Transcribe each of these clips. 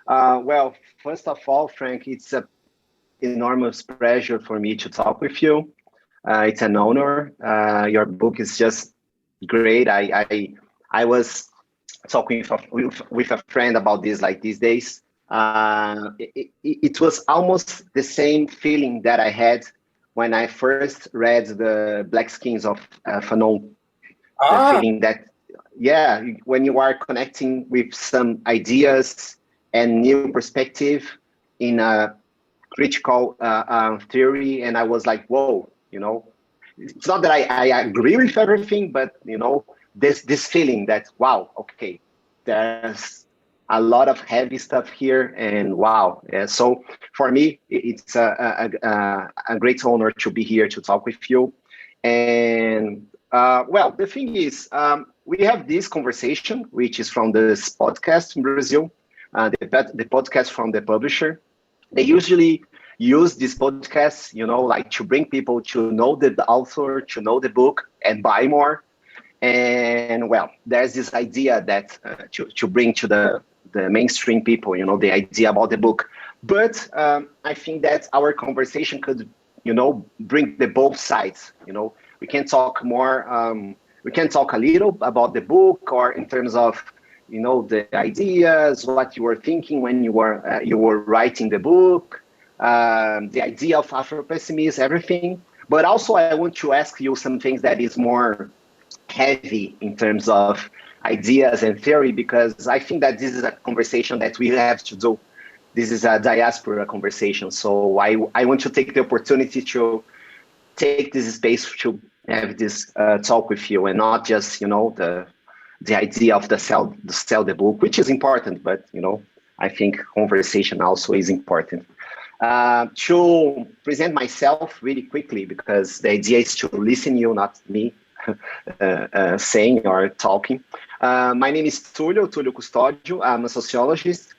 Well, first of all, Frank, it's an enormous pleasure for me to talk with you. It's an honor. Your book is just great. I was talking with a friend about this like these days. It was almost the same feeling that I had when I first read the Black Skins of Fanon. The feeling that, yeah, when you are connecting with some ideas and new perspective in a critical theory, and I was like, whoa, it's not that I agree with everything, but this feeling that, wow, okay, there's a lot of heavy stuff here, and wow. So for me, it's a great honor to be here to talk with you. And well, the thing is, we have this conversation, which is from this podcast in Brazil, the podcast from the publisher. They usually use this podcast, like to bring people to know the author, to know the book, and buy more. And well, there's this idea that to bring to the mainstream people, the idea about the book. But I think that our conversation could, bring the both sides. We can talk more. We can talk a little about the book, or in terms of, the ideas, what you were thinking when you were writing the book, the idea of Afropessimism, everything. But also, I want to ask you some things that is more heavy in terms of ideas and theory, because I think that this is a conversation that we have to do. This is a diaspora conversation. So I want to take the opportunity to take this space to have this talk with you, and not just, the idea of the sell the book, which is important, but, I think conversation also is important. To present myself really quickly, because the idea is to listen you, not me saying or talking. My name is Tulio Custódio. I'm a sociologist,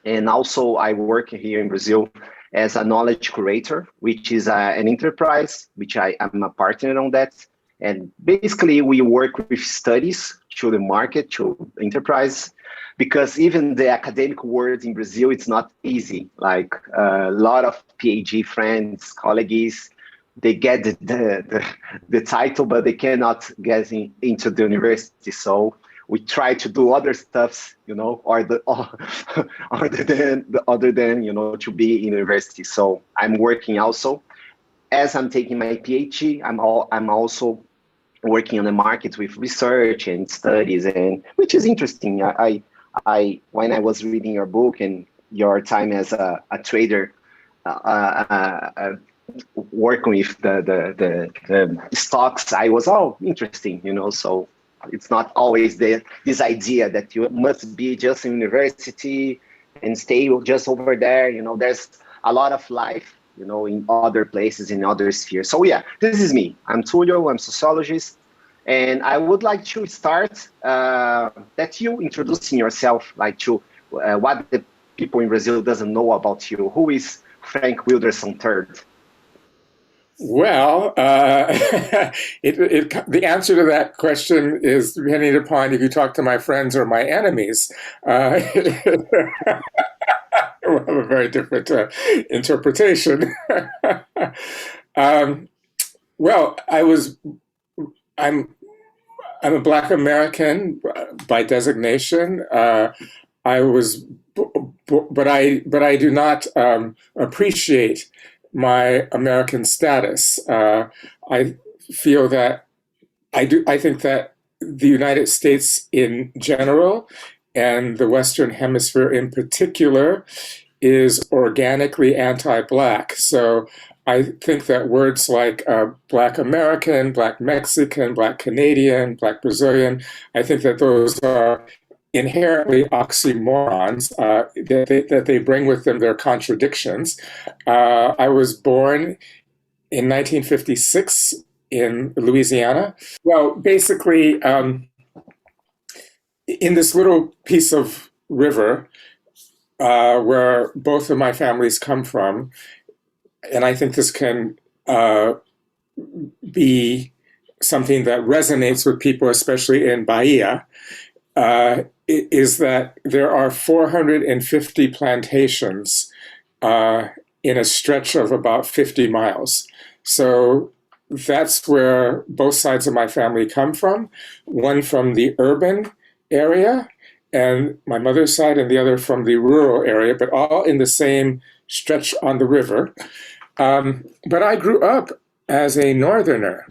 and also I work here in Brazil as a knowledge curator, which is an enterprise, which I am a partner on that. And basically, we work with studies to the market, to enterprise, because even the academic world in Brazil, it's not easy. Like a lot of PhD friends, colleagues, they get the title, but they cannot get into the university. So we try to do other stuffs, other than to be in university. So I'm working also as I'm taking my PhD. I'm also working on the market with research and studies, and which is interesting. I when I was reading your book and your time as a trader, working with the stocks, I was interesting, So it's not always this idea that you must be just in university and stay just over there. There's a lot of life, in other places, in other spheres. So yeah, this is me. I'm Tulio. I'm sociologist, and I would like to start that you introducing yourself, like to what the people in Brazil doesn't know about you. Who is Frank Wilderson III? Well, the answer to that question is depending upon if you talk to my friends or my enemies. We'll have a very different interpretation. Well, I'm a Black American by designation. But I do not appreciate my American status. I feel that I think that the United States in general, and the Western Hemisphere in particular, is organically anti-Black. So I think that words like Black American, Black Mexican, Black Canadian, Black Brazilian, I think that those are inherently oxymorons, that they bring with them their contradictions. I was born in 1956 in Louisiana. Well, basically, in this little piece of river where both of my families come from, and I think this can be something that resonates with people, especially in Bahia. is that there are 450 plantations in a stretch of about 50 miles. So that's where both sides of my family come from, one from the urban area, and my mother's side, and the other from the rural area, but all in the same stretch on the river. But I grew up as a northerner,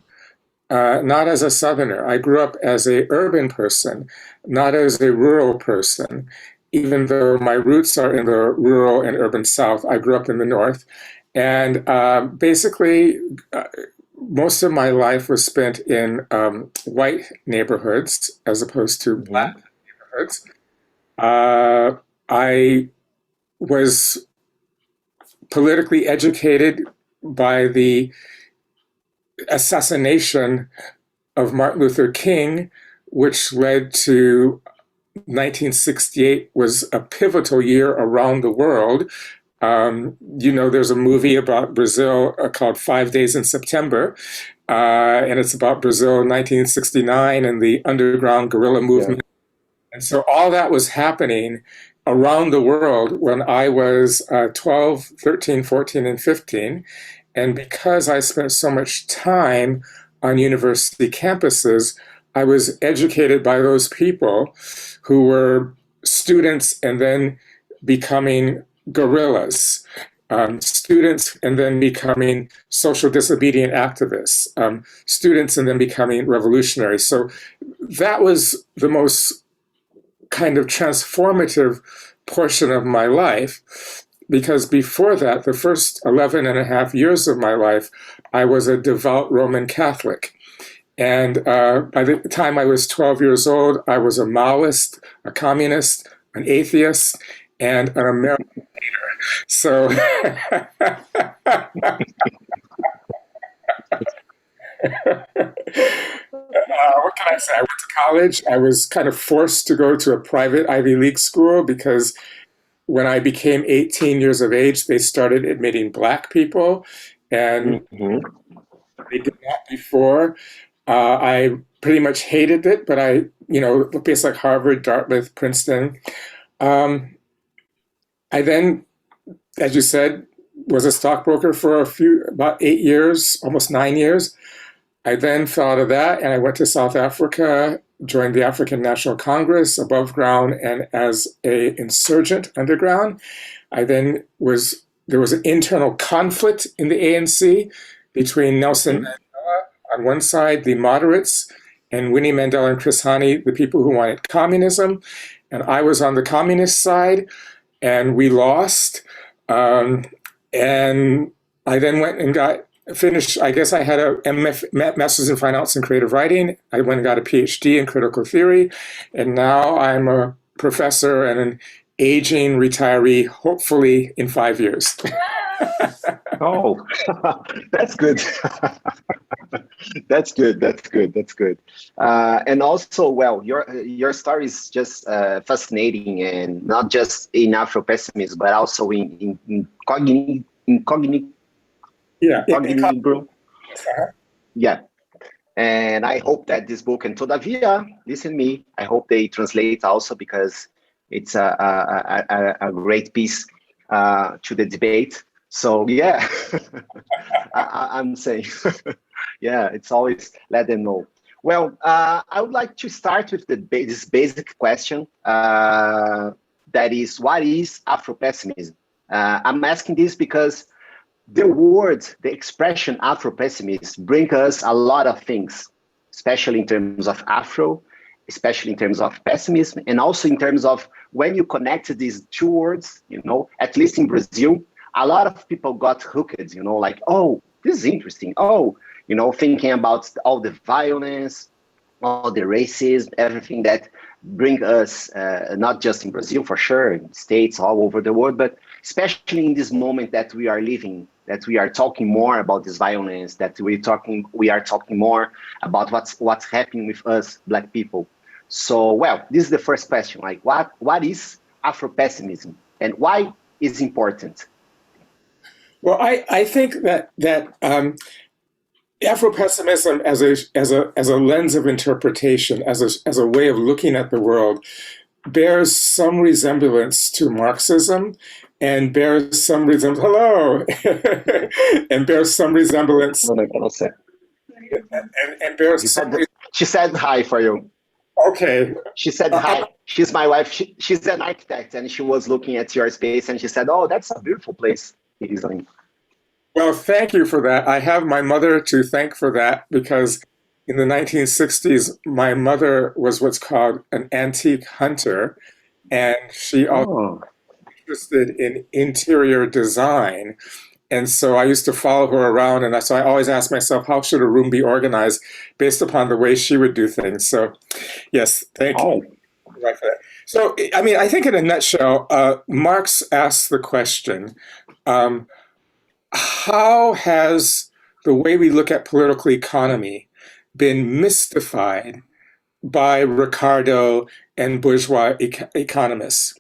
not as a southerner. I grew up as an urban person, not as a rural person. Even though my roots are in the rural and urban South, I grew up in the North. And basically, most of my life was spent in white neighborhoods as opposed to Black neighborhoods. I was politically educated by the assassination of Martin Luther King, which led to 1968 was a pivotal year around the world. There's a movie about Brazil called 5 Days in September, and it's about Brazil in 1969 and the underground guerrilla movement. Yeah. And so all that was happening around the world when I was 12, 13, 14, and 15. And because I spent so much time on university campuses, I was educated by those people who were students and then becoming guerrillas, students and then becoming social disobedient activists, students and then becoming revolutionaries. So that was the most kind of transformative portion of my life, because before that, the first 11 and a half years of my life, I was a devout Roman Catholic. And by the time I was 12 years old, I was a Maoist, a communist, an atheist, and an American hater. So what can I say? I went to college. I was kind of forced to go to a private Ivy League school because when I became 18 years of age, they started admitting Black people, and they did that before. I pretty much hated it, but places like Harvard, Dartmouth, Princeton. I then, as you said, was a stockbroker for about 8 years, almost 9 years. I then fell out of that and I went to South Africa, joined the African National Congress above ground and as an insurgent underground. There was an internal conflict in the ANC between Nelson Mandela on one side, the moderates, and Winnie Mandela and Chris Hani, the people who wanted communism. And I was on the communist side, and we lost. And I then went and finished, I guess I had a Master's in Fine Arts and Creative Writing. I went and got a PhD in critical theory. And now I'm a professor and an aging retiree, hopefully in 5 years. Oh, that's good. That's good. And also, well, your story is just fascinating, and not just in Afropessimism, but also in cognitive. Yeah. Yeah. And I hope that this book and Todavia, listen to me, I hope they translate also, because it's a great piece to the debate. So yeah, I'm saying, yeah, it's always let them know. Well, I would like to start with this basic question, that is, what is Afropessimism? I'm asking this because the word, the expression Afropessimist bring us a lot of things, especially in terms of Afro, especially in terms of pessimism, and also in terms of when you connect these two words, at least in Brazil, a lot of people got hooked, like, oh, this is interesting. Oh, thinking about all the violence, all the racism, everything that bring us, not just in Brazil, for sure, in states all over the world, but especially in this moment that we are living, that we are talking more about this violence, that we are talking more about what's happening with us, Black people. So, well, this is the first question, like, what is Afropessimism and why is it important? Well, I think that Afropessimism as a lens of interpretation, as a way of looking at the world, bears some resemblance to Marxism, and bears some resemblance. Hello, and bears some resemblance. And bears some. She said hi for you. Okay. She said hi. She's my wife. She's an architect, and she was looking at your space, and she said, "Oh, that's a beautiful place." Well, thank you for that. I have my mother to thank for that, because in the 1960s, my mother was what's called an antique hunter, and she also was interested in interior design. And so I used to follow her around, and so I always asked myself, how should a room be organized based upon the way she would do things? So, yes, thank you. Right for that. So, I mean, I think in a nutshell, Marx asked the question, how has the way we look at political economy been mystified by Ricardo and bourgeois economists?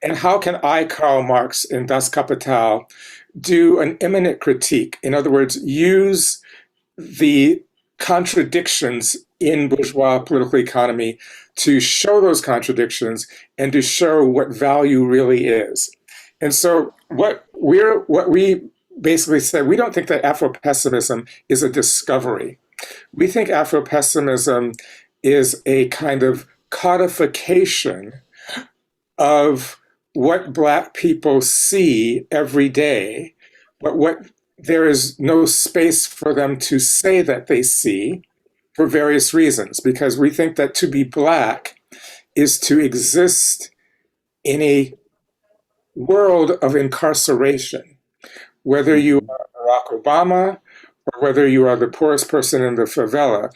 And how can I, Karl Marx, in Das Kapital, do an immanent critique? In other words, use the contradictions in bourgeois political economy to show those contradictions and to show what value really is. And so what we basically said, we don't think that Afropessimism is a discovery. We think Afropessimism is a kind of codification of what Black people see every day, but what there is no space for them to say that they see for various reasons, because we think that to be Black is to exist in a world of incarceration, whether you are Barack Obama or whether you are the poorest person in the favela.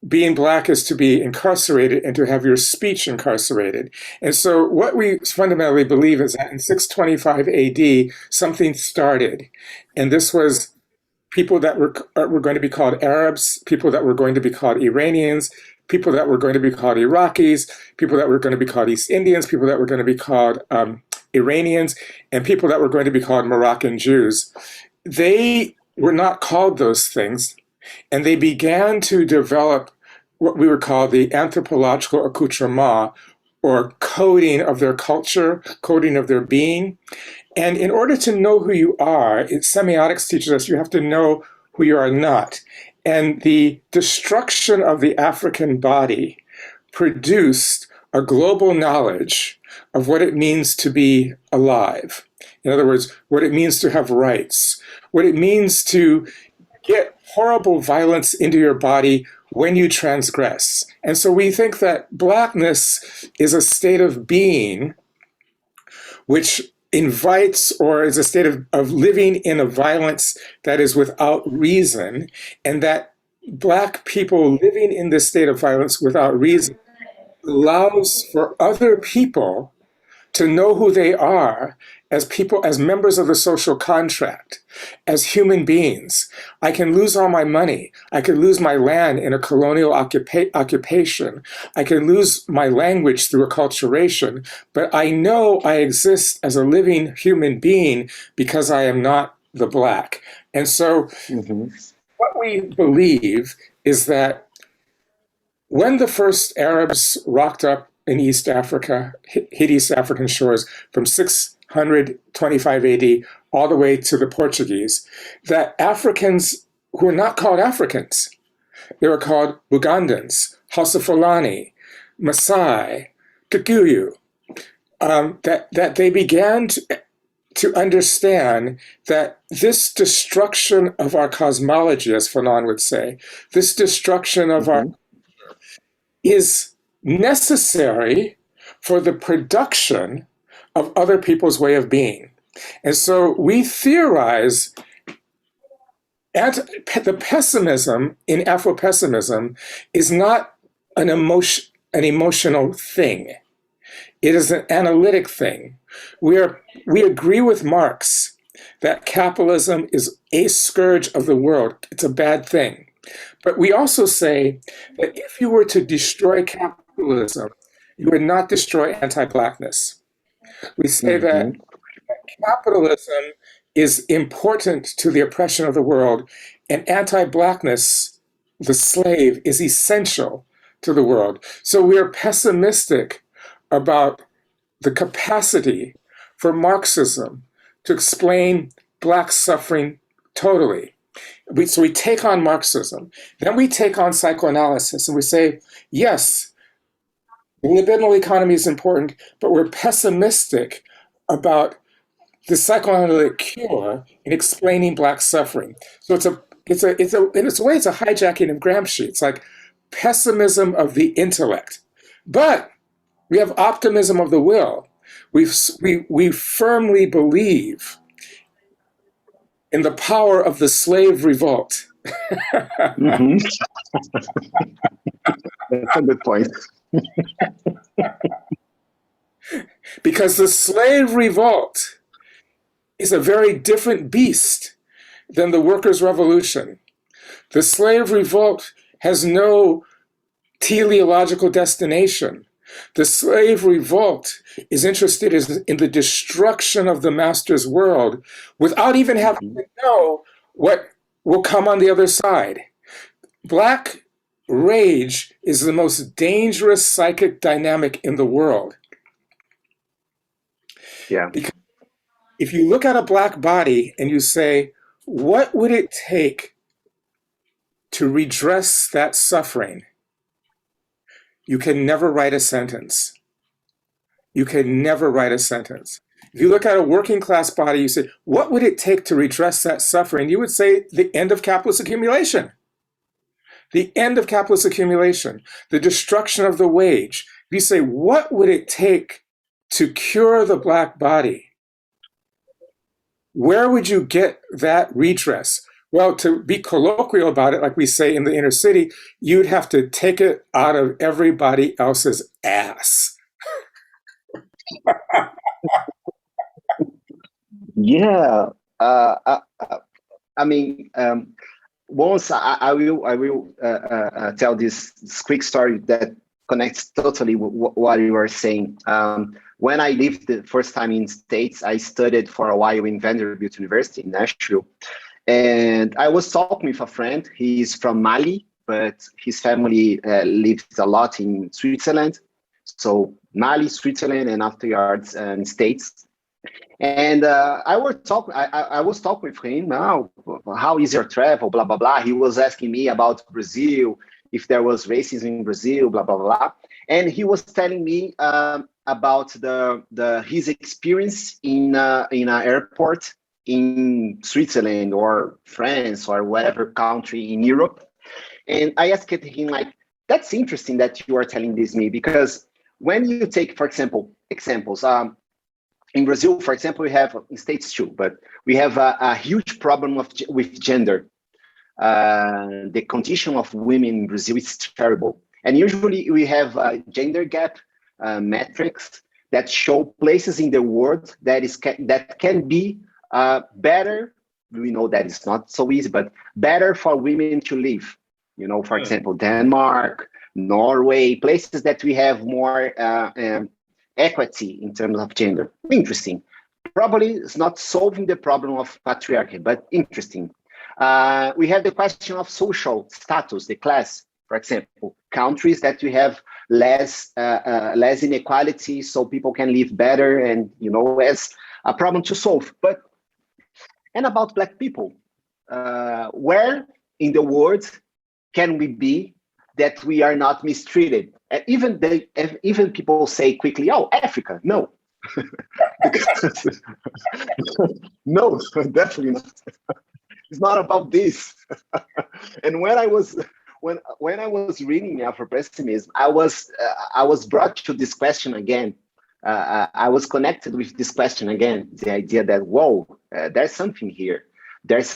Being Black is to be incarcerated and to have your speech incarcerated. And so what we fundamentally believe is that in 625 AD, something started. And this was people that were going to be called Arabs, people that were going to be called Iranians, people that were going to be called Iraqis, people that were going to be called East Indians, people that were going to be called Iranians, and people that were going to be called Moroccan Jews. They were not called those things. And they began to develop what we would call the anthropological accoutrement, or coding of their culture, coding of their being. And in order to know who you are, semiotics teaches us you have to know who you are not. And the destruction of the African body produced a global knowledge of what it means to be alive. In other words, what it means to have rights, what it means to get horrible violence into your body when you transgress. And so we think that Blackness is a state of being which invites, or is a state of living in a violence that is without reason, and that Black people living in this state of violence without reason allows for other people to know who they are as people, as members of the social contract, as human beings. I can lose all my money. I could lose my land in a colonial occupation. I can lose my language through acculturation, but I know I exist as a living human being because I am not the Black. And so what we believe is that when the first Arabs rocked up in East Africa, hit East African shores from 625 AD all the way to the Portuguese, that Africans who were not called Africans, they were called Bugandans, Hausa Fulani, Maasai, Kikuyu, that they began to understand that this destruction of our cosmology, as Fanon would say, this destruction of our is necessary for the production of other people's way of being. And so we theorize the pessimism in Afropessimism is not an emotional thing. It is an analytic thing. We agree with Marx that capitalism is a scourge of the world. It's a bad thing. But we also say that if you were to destroy capitalism, you would not destroy anti-Blackness. We say that capitalism is important to the oppression of the world and anti-Blackness, the slave, is essential to the world. So we are pessimistic about the capacity for Marxism to explain Black suffering totally. So we take on Marxism, then we take on psychoanalysis, and we say, yes, the libidinal economy is important, but we're pessimistic about the psychoanalytic cure in explaining Black suffering. So in its a way, it's a hijacking of Gramsci. It's like pessimism of the intellect, but we have optimism of the will. We firmly believe in the power of the slave revolt. Mm-hmm. That's a good point. Because the slave revolt is a very different beast than the workers' revolution. The slave revolt has no teleological destination. The slave revolt is interested in the destruction of the master's world without even having to know what will come on the other side. Black rage is the most dangerous psychic dynamic in the world. Yeah. Because if you look at a Black body and you say, what would it take to redress that suffering? You can never write a sentence. You can never write a sentence. If you look at a working class body, you say, what would it take to redress that suffering? You would say the end of capitalist accumulation. The end of capitalist accumulation, the destruction of the wage. If you say, what would it take to cure the Black body? Where would you get that redress? Well, to be colloquial about it, like we say in the inner city, you'd have to take it out of everybody else's ass. Yeah. I mean, once I will tell this quick story that connects totally with what you were saying. When I lived the first time in States, I studied for a while in Vanderbilt University in Nashville. And I was talking with a friend. He's from Mali, but his family lives a lot in Switzerland. So Mali, Switzerland, and afterwards States. And I was talking with him now. How is your travel? Blah blah blah. He was asking me about Brazil, if there was racism in Brazil, blah blah blah. And he was telling me about his experience in an airport in Switzerland or France or whatever country in Europe. And I asked him, like, that's interesting that you are telling this me, because when you take, for example, examples, in Brazil, for example, we have, in States too, but we have a huge problem with gender. The condition of women in Brazil is terrible. And usually we have gender gap metrics that show places in the world that can be better. We know that it's not so easy, but better for women to live. You know, for example, Denmark, Norway, places that we have more equity in terms of gender. Interesting. Probably it's not solving the problem of patriarchy, but interesting. We have the question of social status, the class, for example, countries that we have less inequality, so people can live better, and as a problem to solve. And about Black people, where in the world can we be that we are not mistreated? And even people say quickly, "Oh, Africa." No, no, definitely not. It's not about this. And when I was reading Afropessimism, I was brought to this question again. I was connected with this question again. The idea that there's something here. There's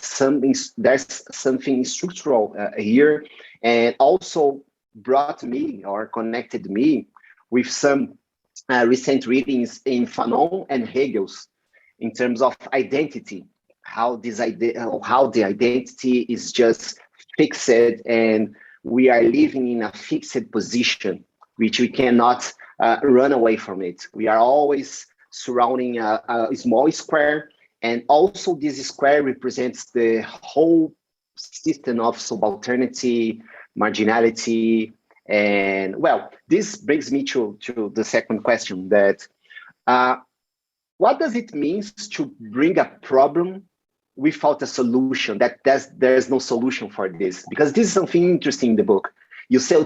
something structural here, and also brought me or connected me with some recent readings in Fanon and Hegel's in terms of identity. How the identity is just fixed, and we are living in a fixed position, which we cannot run away from it. We are always surrounding a small square, and also this square represents the whole system of subalternity, marginality. And well, this brings me to the second question, that what does it mean to bring a problem without a solution, that there's no solution for this? Because this is something interesting in the book. You say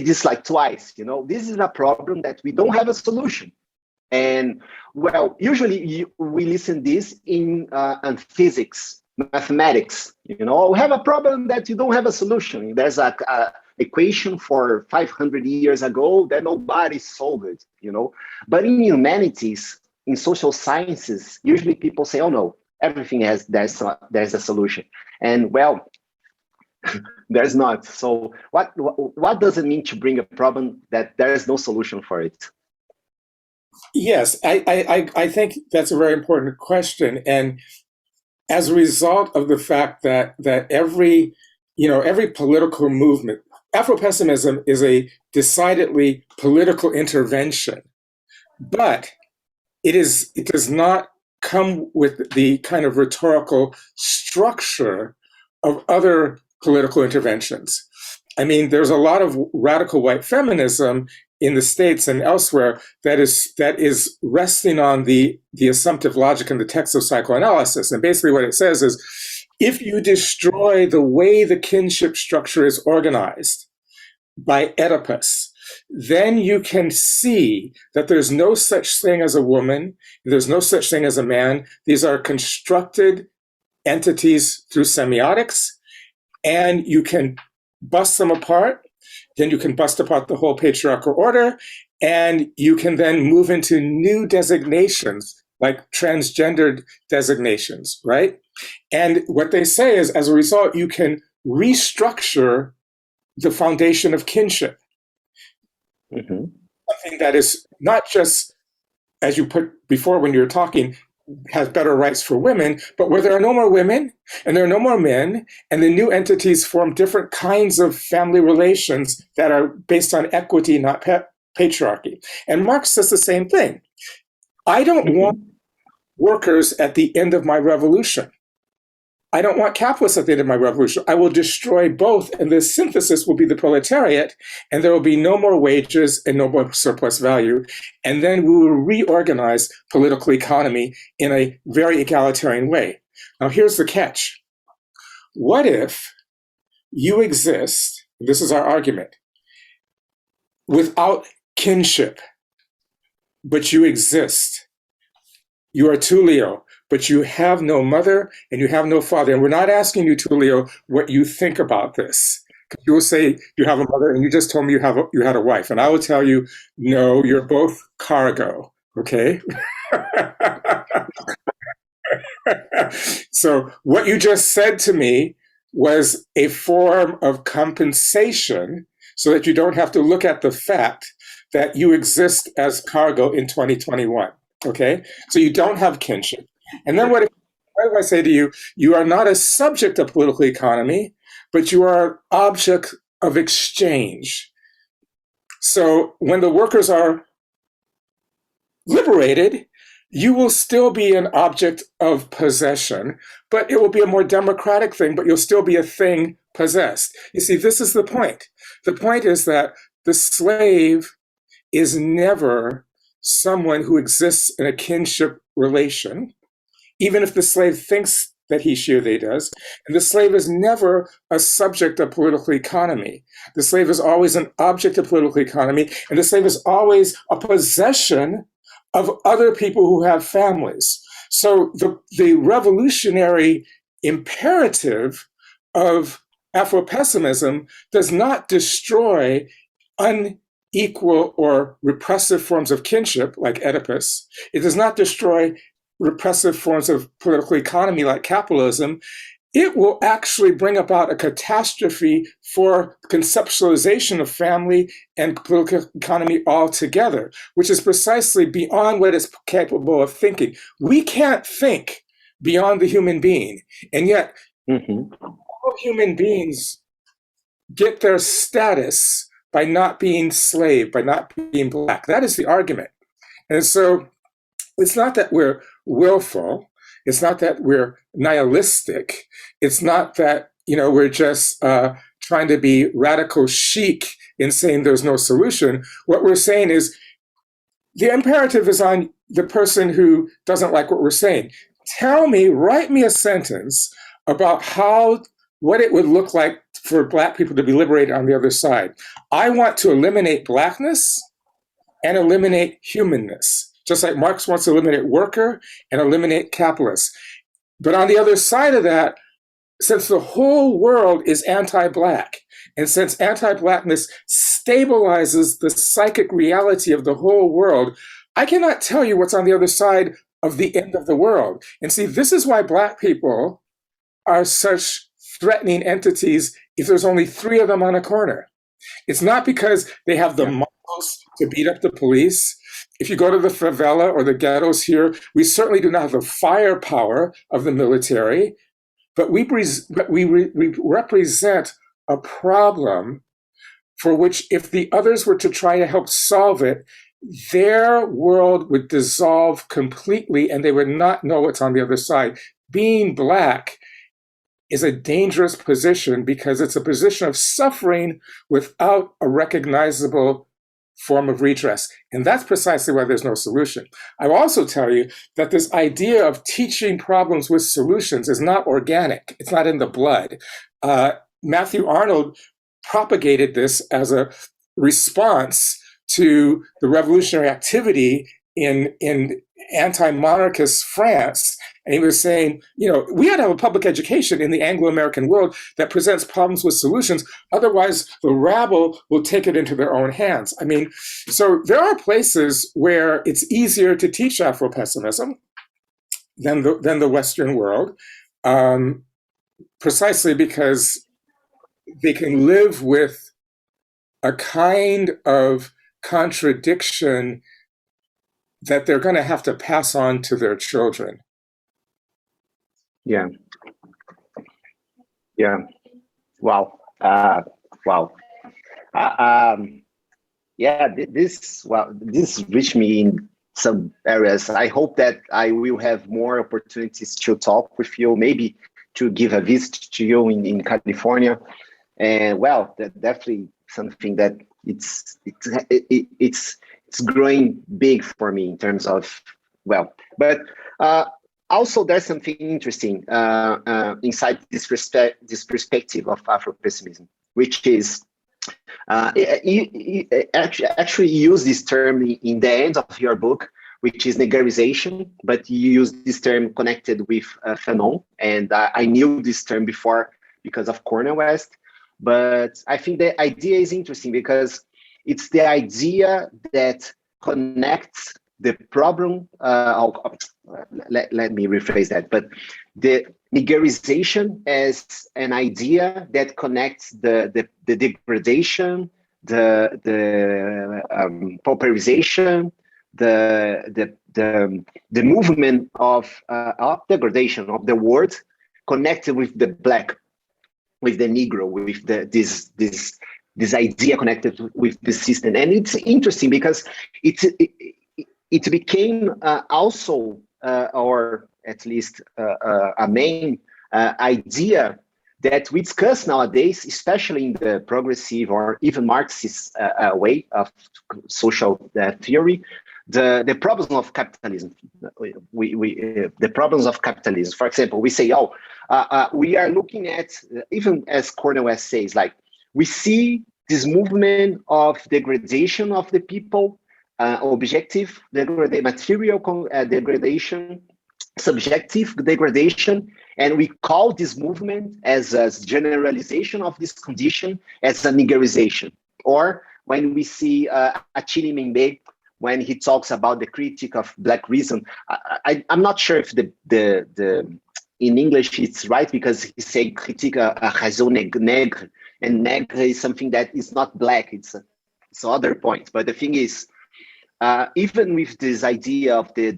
this like twice, this is a problem that we don't have a solution. And well, usually we listen this in physics, mathematics, we have a problem that you don't have a solution. There's a equation for 500 years ago that nobody solved it, But in humanities, in social sciences, usually people say, oh no, everything there's a solution. And well, there's not. So what does it mean to bring a problem that there is no solution for it? Yes, I think that's a very important question. And as a result of the fact that every political movement, Afropessimism is a decidedly political intervention, but it does not come with the kind of rhetorical structure of other political interventions. I mean, there's a lot of radical white feminism in the States and elsewhere that is resting on the assumptive logic in the text of psychoanalysis. And basically what it says is, if you destroy the way the kinship structure is organized by Oedipus, then you can see that there's no such thing as a woman, there's no such thing as a man. These are constructed entities through semiotics, and you can bust them apart. Then you can bust apart the whole patriarchal order, and you can then move into new designations, like transgendered designations, right? And what they say is, as a result, you can restructure the foundation of kinship. Mm-hmm. Something that is not just, as you put before when you were talking, has better rights for women, but where there are no more women and there are no more men, and the new entities form different kinds of family relations that are based on equity, not patriarchy. And Marx says the same thing. I don't want workers at the end of my revolution. I don't want capitalists at the end of my revolution. I will destroy both, and the synthesis will be the proletariat, and there will be no more wages and no more surplus value. And then we will reorganize political economy in a very egalitarian way. Now, here's the catch. What if you exist, this is our argument, without kinship, but you exist? You are Tulio, but you have no mother and you have no father. And we're not asking you, Tulio, what you think about this. You will say you have a mother, and you just told me you had a wife. And I will tell you, no, you're both cargo, okay? So what you just said to me was a form of compensation so that you don't have to look at the fact that you exist as cargo in 2021, okay? So you don't have kinship. And then what if I say to you, you are not a subject of political economy, but you are an object of exchange. So when the workers are liberated, you will still be an object of possession, but it will be a more democratic thing, but you'll still be a thing possessed. You see, this is the point. The point is that the slave is never someone who exists in a kinship relation, even if the slave thinks that he, she, or they does. And the slave is never a subject of political economy. The slave is always an object of political economy, and the slave is always a possession of other people who have families. So the revolutionary imperative of Afropessimism does not destroy unequal or repressive forms of kinship like Oedipus. It does not destroy repressive forms of political economy like capitalism. It will actually bring about a catastrophe for conceptualization of family and political economy altogether, which is precisely beyond what it's capable of thinking. We can't think beyond the human being, and yet all human beings get their status by not being slave, by not being black. That is the argument. And so it's not that we're willful. It's not that we're nihilistic. It's not that we're just trying to be radical chic in saying there's no solution. What we're saying is the imperative is on the person who doesn't like what we're saying. Write me a sentence about what it would look like for Black people to be liberated on the other side. I want to eliminate Blackness and eliminate humanness, just like Marx wants to eliminate worker and eliminate capitalist. But on the other side of that, since the whole world is anti-Black, and since anti-Blackness stabilizes the psychic reality of the whole world, I cannot tell you what's on the other side of the end of the world. And see, this is why Black people are such threatening entities if there's only 3 of them on a corner. It's not because they have the muscles to beat up the police. If you go to the favela or the ghettos here, we certainly do not have the firepower of the military, but we represent a problem for which, if the others were to try to help solve it, their world would dissolve completely and they would not know what's on the other side. Being Black is a dangerous position because it's a position of suffering without a recognizable form of redress. And that's precisely why there's no solution. I will also tell you that this idea of teaching problems with solutions is not organic. It's not in the blood. Matthew Arnold propagated this as a response to the revolutionary activity in anti-monarchist France. And he was saying, we ought to have a public education in the Anglo-American world that presents problems with solutions. Otherwise, the rabble will take it into their own hands. I mean, so there are places where it's easier to teach Afropessimism than the Western world, precisely because they can live with a kind of contradiction that they're going to have to pass on to their children. Yeah. Wow. This reached me in some areas. I hope that I will have more opportunities to talk with you, maybe to give a visit to you in California. And that definitely something that it's growing big for me in terms of but also there's something interesting inside this perspective of Afropessimism, which is you actually use this term in the end of your book, which is negarization, but you use this term connected with Fanon, and I knew this term before because of Cornel West. But I think the idea is interesting because it's the idea that connects the problem. Let me rephrase that. But the negarization as an idea that connects the degradation, the pauperization, the movement of degradation of the world connected with the Black, with the Negro, with this idea connected with the system. And it's interesting because it became also, or at least a main idea that we discuss nowadays, especially in the progressive or even Marxist way of social theory, the problems of capitalism. The problems of capitalism. For example, we say, we are looking at, even as Cornel West says, like, we see this movement of degradation of the people, objective degradation, material degradation, subjective degradation, and we call this movement as a generalization of this condition as a negarization. Or when we see Achille Mbembe, when he talks about the critique of Black reason, I'm not sure if the in English it's right, because he said critique a raison nègre, and nègre is something that is not Black, it's other point. But the thing is, even with this idea of the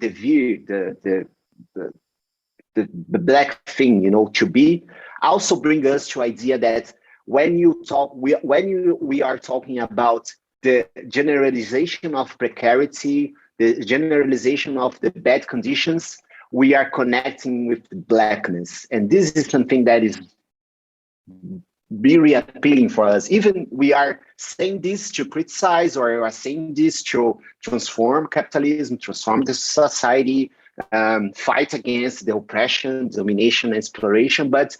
Black thing, to be, also bring us to idea that when we are talking about the generalization of precarity, the generalization of the bad conditions, we are connecting with the Blackness. And this is something that is be reappealing for us. Even we are saying this to criticize, or we are saying this to transform capitalism, transform the society, fight against the oppression, domination, and exploration. But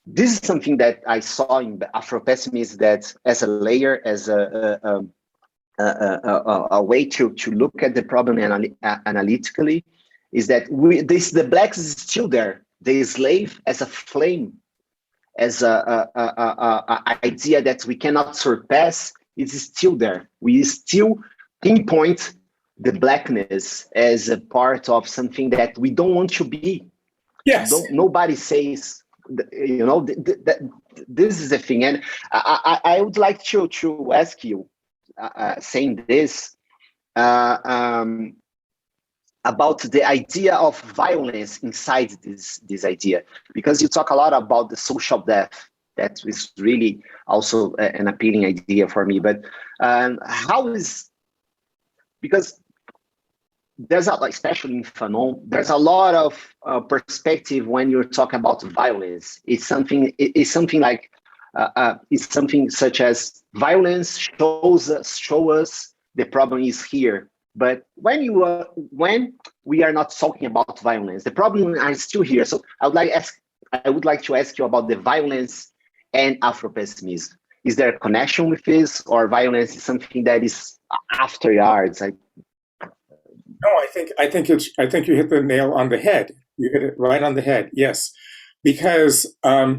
this is something that I saw in the Afropessimism, that as a layer, as a way to look at the problem analytically, is that the blacks is still there. The slave as a flame, as a idea that we cannot surpass, is still there. We still pinpoint the blackness as a part of something that we don't want to be. Yes. Nobody says, this is the thing. And I would like to ask you, saying this, about the idea of violence inside this idea, because you talk a lot about the social death. That is really also an appealing idea for me. But how is, because there's especially in Fanon, there's a lot of perspective when you're talking about violence. It's something like it's something such as violence shows us the problem is here. But when we are not talking about violence, the problem is still here. So I would like to ask you about the violence and Afropessimism. Is there a connection with this, or violence is something that is afterwards? No, I think you hit the nail on the head. You hit it right on the head. Yes, because I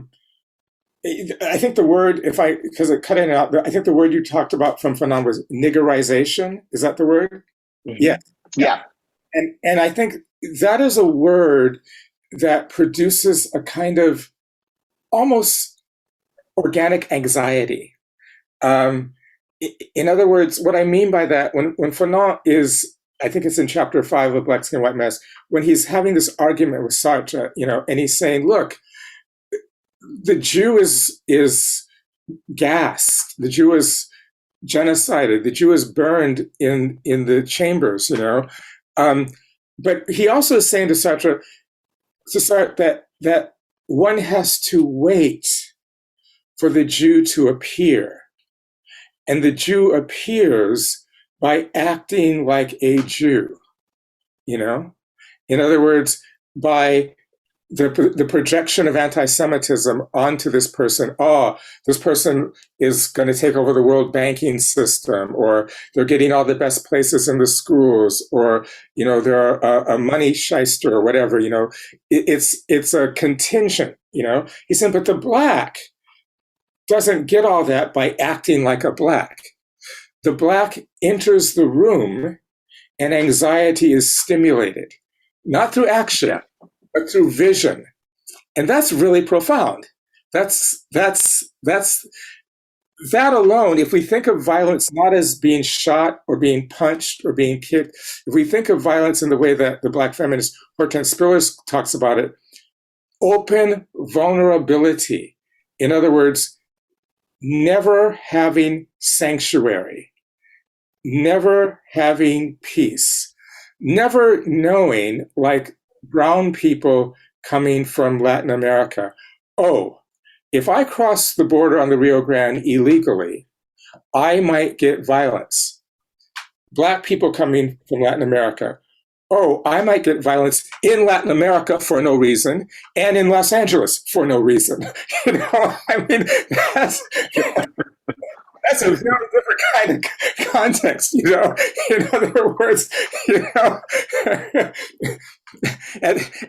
think the word, because it cut in and out, I think the word you talked about from Fanon was niggerization. Is that the word? Mm-hmm. Yeah. And I think that is a word that produces a kind of almost organic anxiety. In other words, what I mean by that, when Fanon is, I think it's in chapter 5 of Black Skin, White Mask, when he's having this argument with Sartre, and he's saying, look, the Jew is gassed, the Jew is genocided, the Jew is burned in the chambers, but he also is saying to Sartre that one has to wait for the Jew to appear, and the Jew appears by acting like a Jew, in other words, by the projection of anti-Semitism onto this person. Oh, this person is going to take over the world banking system, or they're getting all the best places in the schools, or they're a money shyster, or whatever. It's a contingent. He said, but the black doesn't get all that by acting like a black. The black enters the room, and anxiety is stimulated, not through action, but through vision. And that's really profound. That's that alone. If we think of violence not as being shot or being punched or being kicked, if we think of violence in the way that the Black feminist Hortense Spillers talks about it, open vulnerability. In other words, never having sanctuary, never having peace, never knowing, like brown people coming from Latin America, oh, if I cross the border on the Rio Grande illegally, I might get violence. Black people coming from Latin America, oh, I might get violence in Latin America for no reason, and in Los Angeles for no reason. That's a very different kind of context, In other words,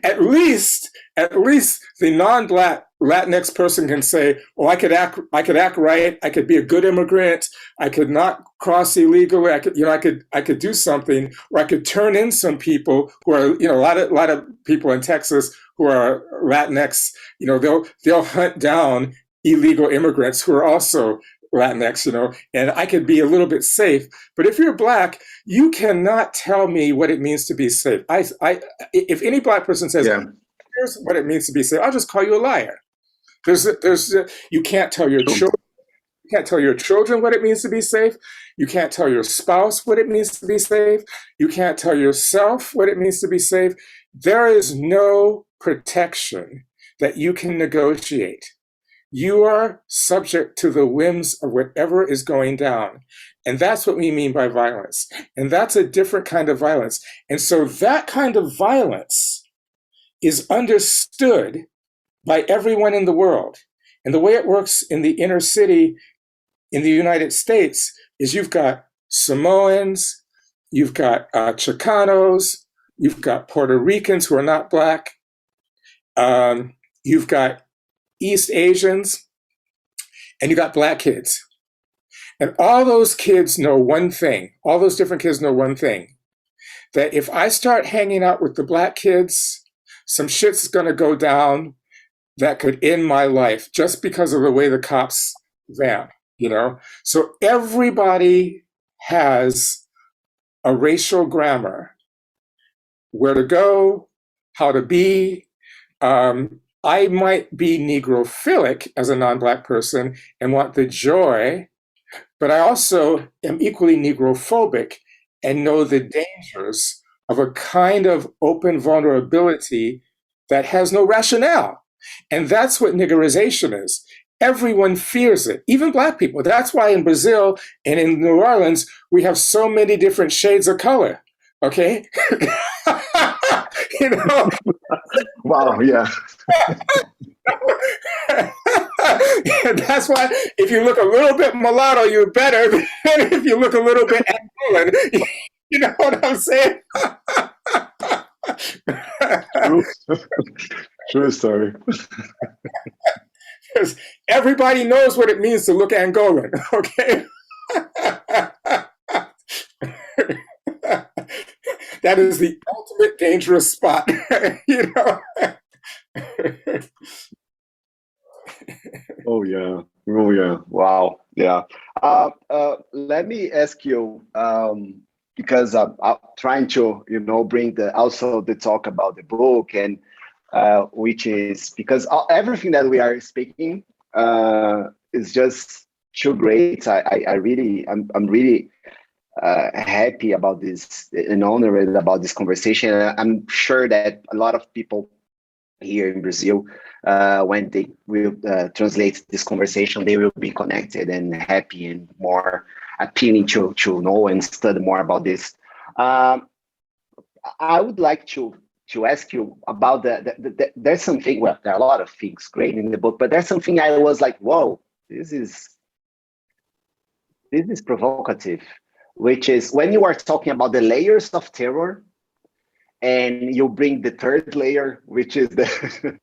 at least the non-Black Latinx person can say, "Oh, I could act right. I could be a good immigrant. I could not cross illegally. I could do something, or I could turn in some people who are, a lot of people in Texas who are Latinx. They'll hunt down illegal immigrants who are also Latinx, and I could be a little bit safe. But if you're Black, you cannot tell me what it means to be safe. If any Black person says, here's what it means to be safe, I'll just call you a liar. You can't tell your children. You can't tell your children what it means to be safe. You can't tell your spouse what it means to be safe. You can't tell yourself what it means to be safe. There is no protection that you can negotiate You are subject to the whims of whatever is going down. And that's what we mean by violence. And that's a different kind of violence. And so that kind of violence is understood by everyone in the world. And the way it works in the inner city in the United States is you've got Samoans, you've got Chicanos, you've got Puerto Ricans who are not Black, you've got East Asians, and you got Black kids. And all those kids know one thing, all those different kids know one thing, that if I start hanging out with the Black kids, some shit's gonna go down that could end my life just because of the way the cops vamp, you know? So everybody has a racial grammar, where to go, how to be. I might be Negrophilic as a non-Black person and want the joy, but I also am equally Negrophobic and know the dangers of a kind of open vulnerability that has no rationale. And that's what niggerization is. Everyone fears it, even Black people. That's why in Brazil and in New Orleans, we have so many different shades of color, okay? You know? Wow, yeah. That's why if you look a little bit mulatto, you're better than if you look a little bit Angolan. You know what I'm saying? True story. Because everybody knows what it means to look Angolan, okay? That is the ultimate dangerous spot, you know? Oh yeah. Wow. Yeah. Let me ask you, because I'm trying to, bring also the talk about the book, and which is because everything that we are speaking is just too great. I'm really happy about this and honored about this conversation. I'm sure that a lot of people here in Brazil, when they will translate this conversation, they will be connected and happy and more appealing to know and study more about this. I would like to ask you about there's something, well, there are a lot of things great in the book, but there's something I was like, whoa, this is provocative, which is when you are talking about the layers of terror, and you bring the third layer, which is the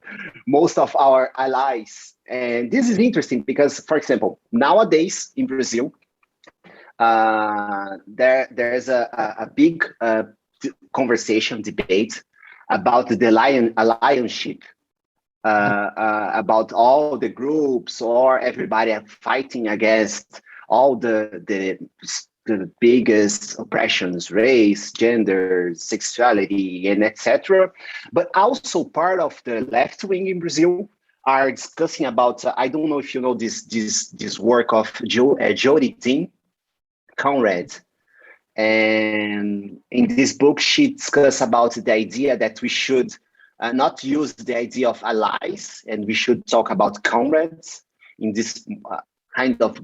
most of our allies. And this is interesting because, for example, nowadays in Brazil, there's a big conversation, debate about the allianship, about all the groups or everybody fighting against all the biggest oppressions, race, gender, sexuality, and etc. But also part of the left wing in Brazil are discussing about, I don't know if you know this work of Jodi Dean Conrad. And in this book, she discusses about the idea that we should not use the idea of allies, and we should talk about comrades in this kind of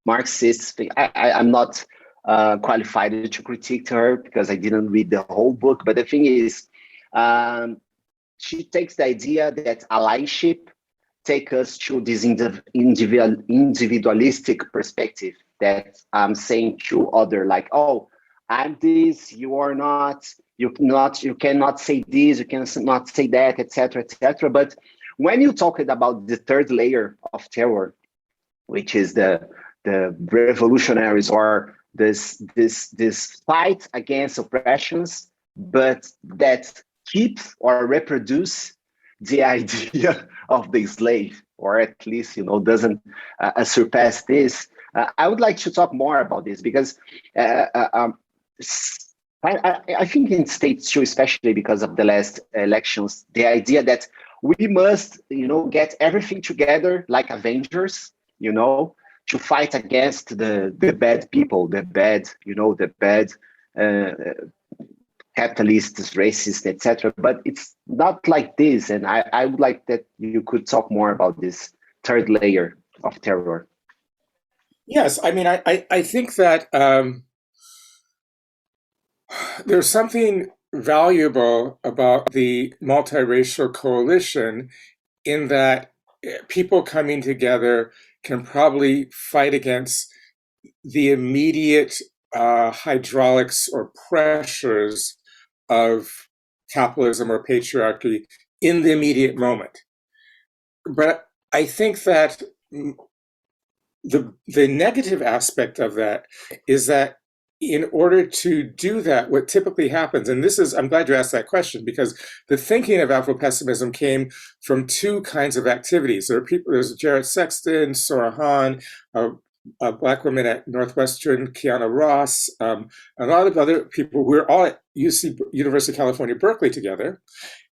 Marxist thing. I'm not qualified to critique her because I didn't read the whole book. But the thing is, she takes the idea that allyship takes us to this individualistic perspective that I'm saying to other, like, oh, I'm this, you are not, you cannot say this, you cannot say that, etc., etc. But when you talk about the third layer of terror, which is the revolutionaries, or this fight against oppressions, but that keep or reproduce the idea of the slave, or at least doesn't surpass this. I would like to talk more about this because I think in states too, especially because of the last elections, the idea that we must get everything together like Avengers, to fight against the bad people, the bad capitalists, racists, etc. But it's not like this, and I would like that you could talk more about this third layer of terror. Yes, I mean, I think that there's something valuable about the multiracial coalition in that people coming together can probably fight against the immediate hydraulics or pressures of capitalism or patriarchy in the immediate moment. But I think that the negative aspect of that is that in order to do that, what typically happens, and this is, I'm glad you asked that question, because the thinking of Afropessimism came from two kinds of activities. There are people, there's Jared Sexton, Sora Hahn, a Black woman at Northwestern, Kiana Ross, a lot of other people. We were all at University of California, Berkeley together,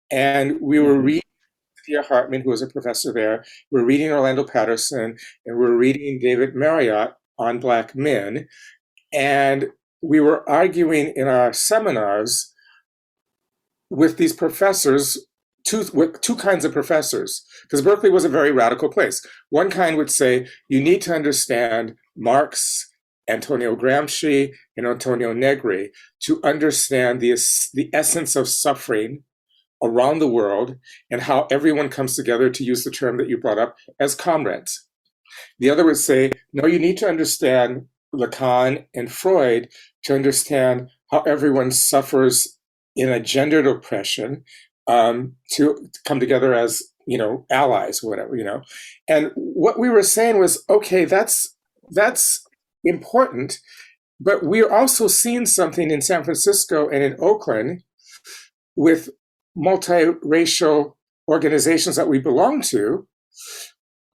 and we were reading Thea Hartman, who was a professor there. We're reading Orlando Patterson, and we're reading David Marriott on Black men. And we were arguing in our seminars with these professors, two kinds of professors, because Berkeley was a very radical place. One kind would say, you need to understand Marx, Antonio Gramsci, and Antonio Negri to understand the essence of suffering around the world and how everyone comes together, to use the term that you brought up, as comrades. The other would say, no, you need to understand Lacan and Freud to understand how everyone suffers in a gendered oppression, to come together as, allies or whatever, And what we were saying was, okay, that's important, but we're also seeing something in San Francisco and in Oakland with multiracial organizations that we belong to,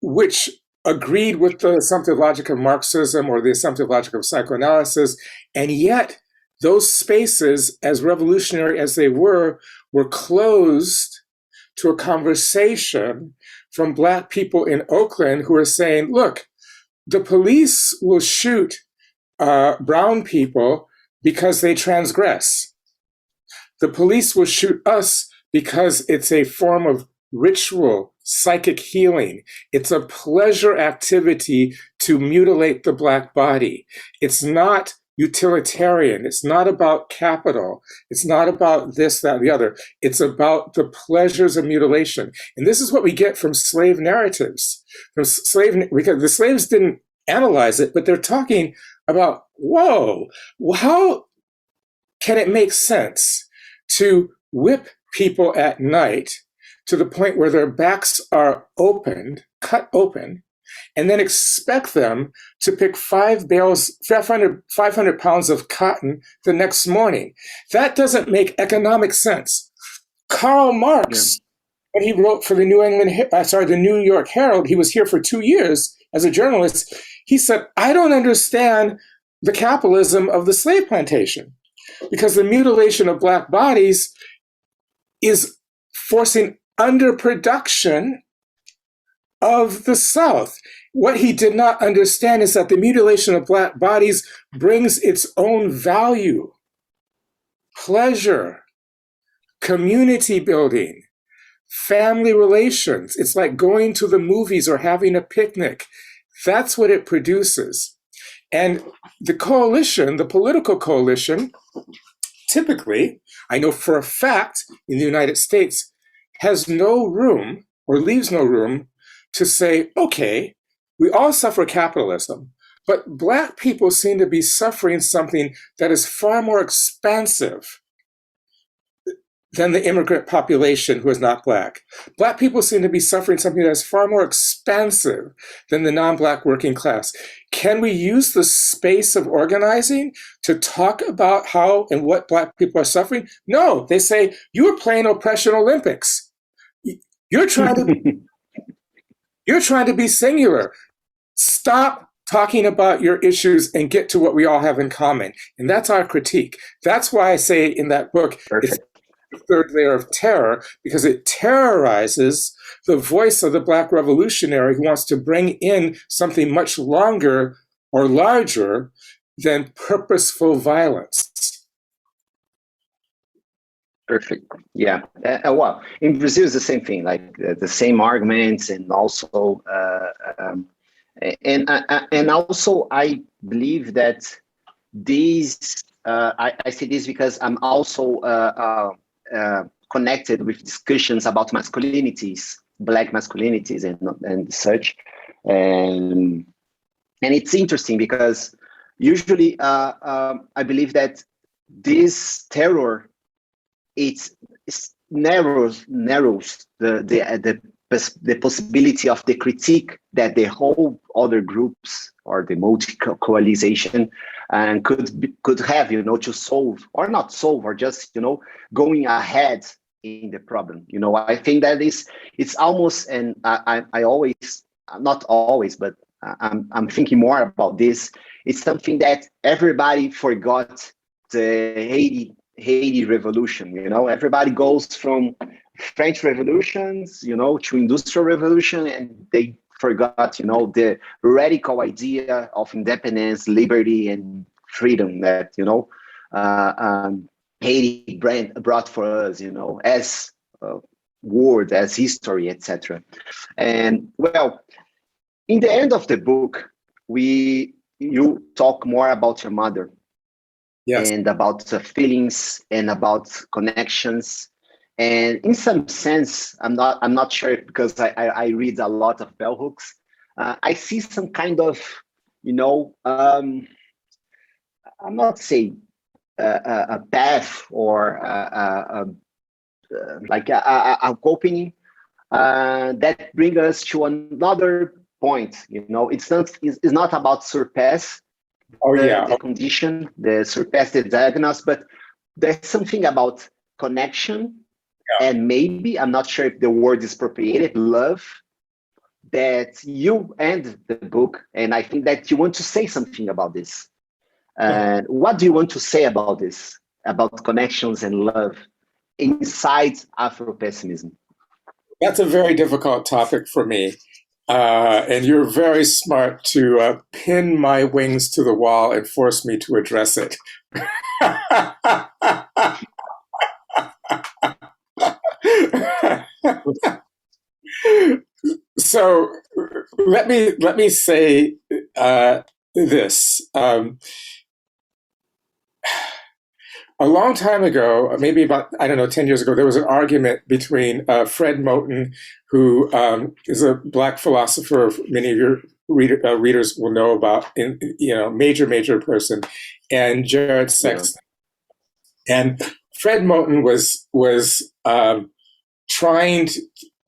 which agreed with the assumptive logic of Marxism or the assumptive logic of psychoanalysis, and yet those spaces, as revolutionary as they were closed to a conversation from Black people in Oakland who are saying, look, the police will shoot brown people because they transgress. The police will shoot us because it's a form of ritual, psychic healing. It's a pleasure activity to mutilate the Black body. It's not utilitarian. It's not about capital. It's not about this, that, the other. It's about the pleasures of mutilation. And this is what we get from slave narratives. Because the slaves didn't analyze it, but they're talking about, whoa, how can it make sense to whip people at night to the point where their backs are cut open, and then expect them to pick 500 pounds of cotton the next morning? That doesn't make economic sense. Karl Marx, when he wrote for the New York Herald, he was here for 2 years as a journalist. He said, I don't understand the capitalism of the slave plantation, because the mutilation of Black bodies is forcing underproduction of the South. What he did not understand is that the mutilation of Black bodies brings its own value, pleasure, community building, family relations. It's like going to the movies or having a picnic. That's what it produces. And the coalition, the political coalition, typically, I know for a fact in the United States, has no room or leaves no room to say, okay, we all suffer capitalism, but Black people seem to be suffering something that is far more expansive than the immigrant population who is not Black. Black people seem to be suffering something that is far more expansive than the non-Black working class. Can we use the space of organizing to talk about how and what Black people are suffering? No, they say, you are playing oppression Olympics. You're trying to be singular. Stop talking about your issues and get to what we all have in common. And that's our critique. That's why I say in that book, Perfect. It's the third layer of terror, because it terrorizes the voice of the Black revolutionary who wants to bring in something much longer or larger than purposeful violence. Perfect. Yeah. Well, in Brazil, it's the same thing, like the same arguments, and also, and also, I believe that these. I say this because I'm also connected with discussions about masculinities, Black masculinities, and such, and it's interesting because usually I believe that this terror it narrows the possibility of the critique that the whole other groups or the multi coalition and could have, to solve or not solve, or just, going ahead in the problem. I think that it's almost, and I always, not always, but I'm thinking more about this. It's something that everybody forgot the Haiti Revolution. Everybody goes from French revolutions, to Industrial Revolution, and they forgot, the radical idea of independence, liberty, and freedom that, Haiti brought for us, as word, as history, etc. And well, in the end of the book, you talk more about your mother. Yes. And about feelings and about connections. And in some sense, I'm not sure, because I read a lot of bell hooks. I see some kind of, I'm not saying a path or like a opening that brings us to another point. It's not about surpass the condition, the surpass the diagnosis, but there's something about connection. And maybe, I'm not sure if the word is appropriated, love, that you end the book, and I think that you want to say something about this. And what do you want to say about this, about connections and love inside Afropessimism? That's a very difficult topic for me. And you're very smart to pin my wings to the wall and force me to address it. So let me say this. A long time ago, maybe about, 10 years ago, there was an argument between Fred Moten, who is a Black philosopher many of your readers will know about, major person, and Jared Sexton. Yeah. And Fred Moten was trying to,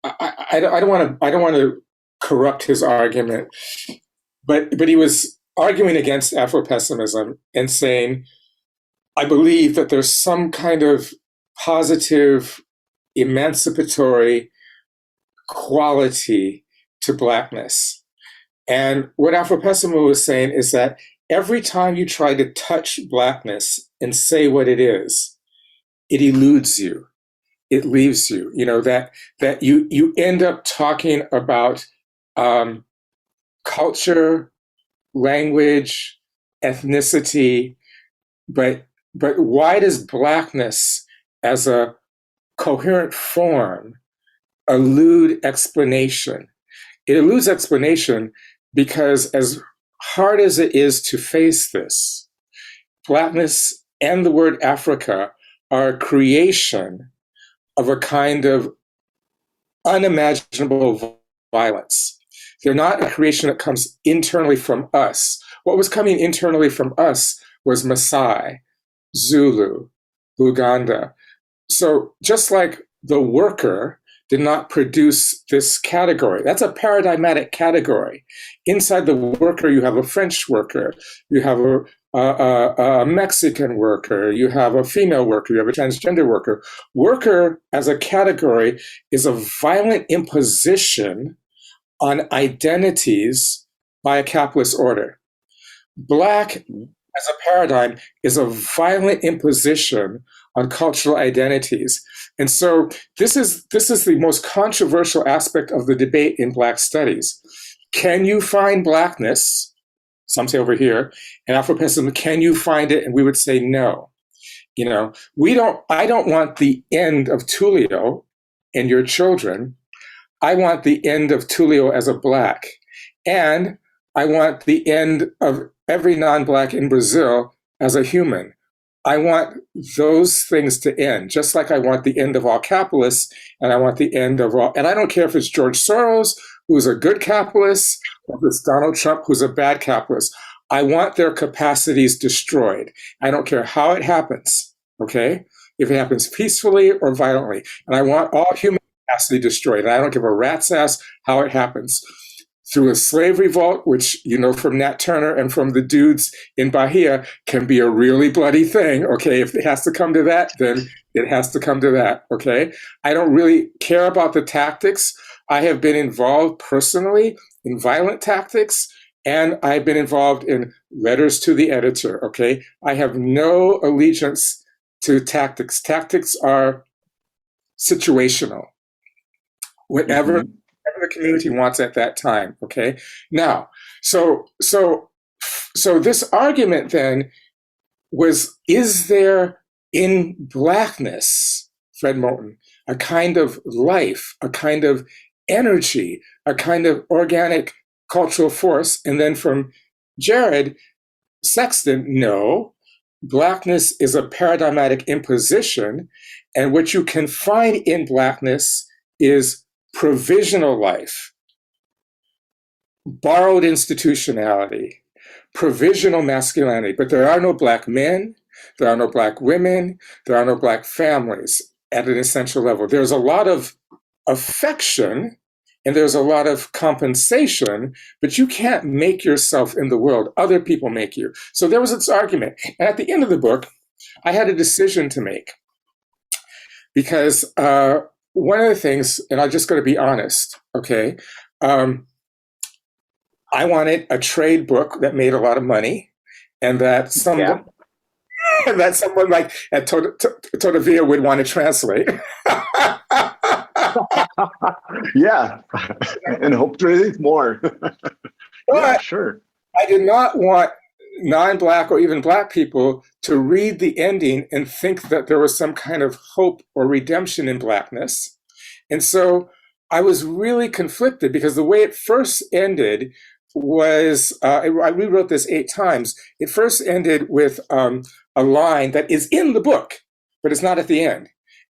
I don't want to corrupt his argument, but he was arguing against Afropessimism and saying, I believe that there's some kind of positive, emancipatory quality to Blackness. And what Afropessimism was saying is that every time you try to touch Blackness and say what it is, it eludes you. It leaves you, that you end up talking about culture, language, ethnicity, but why does Blackness as a coherent form elude explanation? It eludes explanation because, as hard as it is to face this, Blackness and the word Africa are a creation of a kind of unimaginable violence. They're not a creation that comes internally from us. What was coming internally from us was Maasai, Zulu, Luganda. So just like the worker did not produce this category, that's a paradigmatic category. Inside the worker, you have a French worker, you have a Mexican worker, you have a female worker, you have a transgender worker. Worker as a category is a violent imposition on identities by a capitalist order. Black as a paradigm is a violent imposition on cultural identities. And so this is the most controversial aspect of the debate in Black studies. Can you find Blackness? Some say over here, and Afropessimism, can you find it? And we would say no. You know, I don't want the end of Tulio and your children. I want the end of Tulio as a Black. And I want the end of every non-Black in Brazil as a human. I want those things to end, just like I want the end of all capitalists, and I want the end of all, and I don't care if it's George Soros, who's a good capitalist, or if it's Donald Trump, who's a bad capitalist. I want their capacities destroyed. I don't care how it happens, okay? If it happens peacefully or violently. And I want all human capacity destroyed. And I don't give a rat's ass how it happens. Through a slave revolt, which you know from Nat Turner and from the dudes in Bahia, can be a really bloody thing, okay? If it has to come to that, then it has to come to that, okay? I don't really care about the tactics. I have been involved personally in violent tactics, and I've been involved in letters to the editor, okay? I have no allegiance to tactics. Tactics are situational. Whatever the community wants at that time, okay? Now, so this argument then was, is there in Blackness, Fred Moulton, a kind of life, a kind of energy, a kind of organic cultural force? And then from Jared Sexton, no, Blackness is a paradigmatic imposition, and what you can find in Blackness is provisional life, borrowed institutionality, provisional masculinity, but there are no Black men, there are no Black women, there are no Black families at an essential level. There's a lot of affection and there's a lot of compensation, but you can't make yourself in the world. Other people make you. So there was this argument. And at the end of the book, I had a decision to make because one of the things, and I'm just going to be honest, okay? I wanted a trade book that made a lot of money and that someone like at Todavia would want to translate. Yeah, and hopefully more. Yeah, sure. I did not want non-Black or even Black people to read the ending and think that there was some kind of hope or redemption in Blackness. And so I was really conflicted because the way it first ended was, I rewrote this 8 times. It first ended with a line that is in the book, but it's not at the end.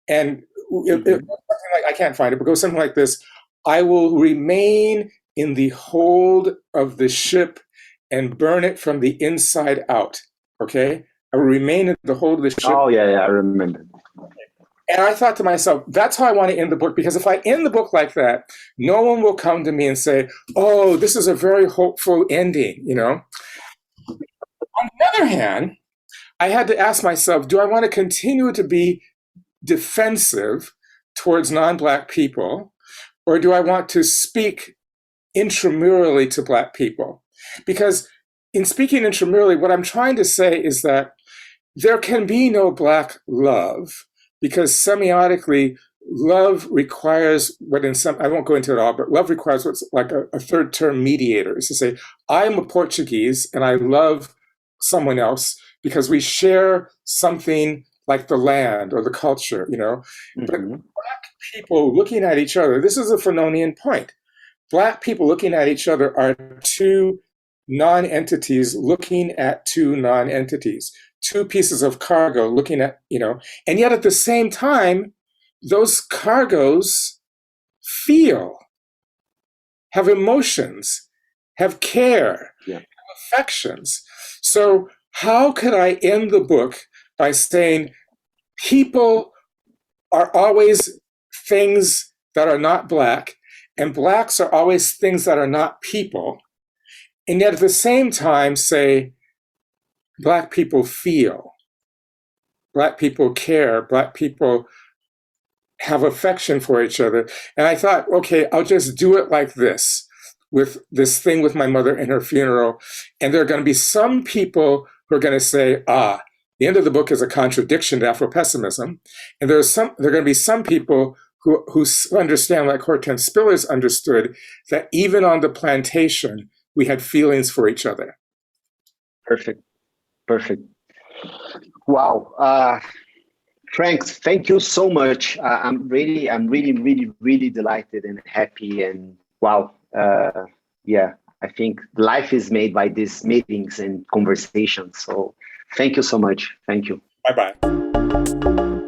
And it goes something like, I can't find it, but it goes something like this: I will remain in the hold of the ship and burn it from the inside out, okay? I will remain in the hold of the ship. Oh, yeah, I remember. And I thought to myself, that's how I want to end the book, because if I end the book like that, no one will come to me and say, oh, this is a very hopeful ending, you know? On the other hand, I had to ask myself, do I want to continue to be defensive towards non-Black people, or do I want to speak intramurally to Black people? Because in speaking intramurally, what I'm trying to say is that there can be no Black love, because semiotically, love requires what in some, I won't go into it all, but love requires what's like a third term mediator. Is to say, I'm a Portuguese and I love someone else because we share something like the land or the culture, you know. But Black people looking at each other, this is a Fanonian point. Black people looking at each other are two non-entities looking at two non-entities, two pieces of cargo looking at, you know, and yet at the same time, those cargoes feel, have emotions, have care, have affections. So how could I end the book by saying people are always things that are not Black, and Blacks are always things that are not people, and yet at the same time say Black people feel, Black people care, Black people have affection for each other. And I thought, okay, I'll just do it like this, with this thing with my mother and her funeral. And there are going to be some people who are going to say, the end of the book is a contradiction to Afropessimism. And there are going to be some people who understand, like Hortense Spillers understood, that even on the plantation, we had feelings for each other. Perfect. Wow. Frank, thank you so much. I'm really delighted and happy. And wow, yeah, I think life is made by these meetings and conversations. So thank you so much. Thank you. Bye-bye.